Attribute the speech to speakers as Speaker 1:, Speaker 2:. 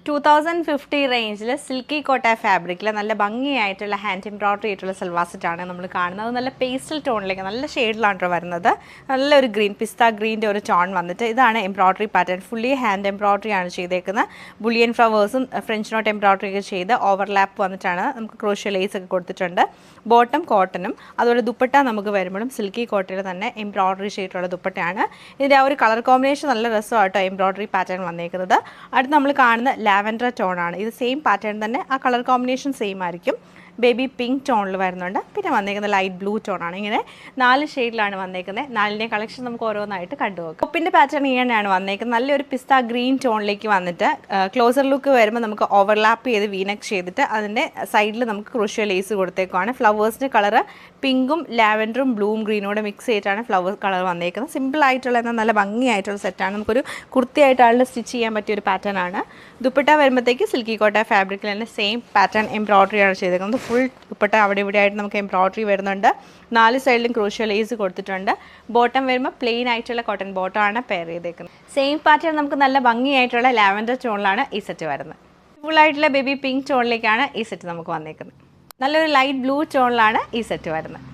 Speaker 1: 2050 റേഞ്ചിൽ സിൽക്കി കോട്ട ഫാബ്രിക്കിൽ നല്ല ഭംഗിയായിട്ടുള്ള ഹാൻഡ് എംബ്രോയിഡറി ആയിട്ടുള്ള സൽവാർ സെറ്റാണ് നമ്മൾ കാണുന്നത്. നല്ല പേസ്റ്റൽ ടോണിലേക്ക് നല്ല ഷെയ്ഡിലാണ് വരുന്നത്. നല്ലൊരു ഗ്രീൻ പിസ്ത ഗ്രീൻ്റെ ഒരു ടോൺ വന്നിട്ട് ഇതാണ് embroidery pattern. Fully hand embroidery ആണ് ചെയ്തേക്കുന്നത്. ബുള്ളിയൻ ഫ്ലവേഴ്സും ഫ്രഞ്ച് നോട്ട് എംബ്രോയിഡറി ഒക്കെ ചെയ്ത് ഓവർലാപ്പ് വന്നിട്ടാണ് നമുക്ക് ക്രോഷ്യ ലേസ് ഒക്കെ കൊടുത്തിട്ടുണ്ട്. ബോട്ടം കോട്ടനും അതുപോലെ ദുപ്പട്ട നമുക്ക് വരുമ്പോഴും സിൽക്കി കോട്ടയിൽ തന്നെ എംബ്രോയിഡറി ചെയ്തിട്ടുള്ള ദുപ്പട്ടയാണ്. ഇതിൻ്റെ ആ ഒരു കളർ കോമ്പിനേഷൻ നല്ല രസമായിട്ടോ എംബ്രോയിഡറി പാറ്റേൺ വന്നേക്കുന്നത്. അടുത്ത് നമ്മൾ കാണുന്ന ലാവൻഡർ ടോണാണ്. ഇത് സെയിം പാറ്റേൺ തന്നെ, ആ കളർ കോമ്പിനേഷൻ സെയിം ആയിരിക്കും. ബേബി പിങ്ക് ടോണിൽ വരുന്നുണ്ട്. പിന്നെ വന്നേക്കുന്നത് ലൈറ്റ് ബ്ലൂ ടോണാണ്. ഇങ്ങനെ 4 ഷെയ്ഡിലാണ് വന്നേക്കുന്നത്. 4ൻ്റെ കളക്ഷൻ നമുക്ക് ഓരോന്നായിട്ട് കണ്ടുപോകാം. ടോപ്പിൻ്റെ പാറ്റേൺ ഇങ്ങനെയാണ് വന്നേക്കുന്നത്. നല്ലൊരു പിസ്ത ഗ്രീൻ ടോണിലേക്ക് വന്നിട്ട് ക്ലോസർ ലുക്ക് വരുമ്പോൾ നമുക്ക് ഓവർലാപ്പ് ചെയ്ത് വീനക്ക് ചെയ്തിട്ട് അതിൻ്റെ സൈഡിൽ നമുക്ക് ക്രോഷ്യ ലേസ് കൊടുത്തേക്കുവാണ്. ഫ്ലവേഴ്സിൻ്റെ കളറ് പിങ്കും ലാവൻഡറും ബ്ലൂവും ഗ്രീനോടെ മിക്സ് ചെയ്തിട്ടാണ് ഫ്ലവർ കളർ വന്നേക്കുന്നത്. സിമ്പിളായിട്ടുള്ള എന്നാൽ നല്ല ഭംഗിയായിട്ടുള്ള സെറ്റാണ്. നമുക്കൊരു കുർത്തിയായിട്ടാണ് സ്റ്റിച്ച് ചെയ്യാൻ പറ്റിയ ഒരു പാറ്റേൺ ആണ്. ദുപ്പട്ട വരുമ്പോഴത്തേക്ക് സിൽക്കി കോട്ട ഫാബ്രിക്കിൽ തന്നെ സെയിം പാറ്റേൺ എംബ്രോയിഡറിയാണ് ചെയ്തേക്കുന്നത്. ഫുൾ ദുപ്പട്ട അവിടെ ഇവിടെ ആയിട്ട് നമുക്ക് എംബ്രോയിഡറി വരുന്നുണ്ട്. 4 സൈഡിലും ക്രോഷ്യ ലേസ് കൊടുത്തിട്ടുണ്ട്. ബോട്ടം വരുമ്പോൾ പ്ലെയിൻ ആയിട്ടുള്ള കോട്ടൺ ബോട്ടമാണ് പെയർ ചെയ്തേക്കുന്നത്. സെയിം പാറ്റേൺ നമുക്ക് നല്ല ഭംഗിയായിട്ടുള്ള ലാവൻഡർ ടോണിലാണ് ഈ സെറ്റ് വരുന്നത്. ഫുള്ളായിട്ടുള്ള ബേബി പിങ്ക് ടോണിലേക്കാണ് ഈ സെറ്റ് നമുക്ക് വന്നേക്കുന്നത്. നല്ലൊരു ലൈറ്റ് ബ്ലൂ ടോണിലാണ് ഈ സെറ്റ് വരുന്നത്.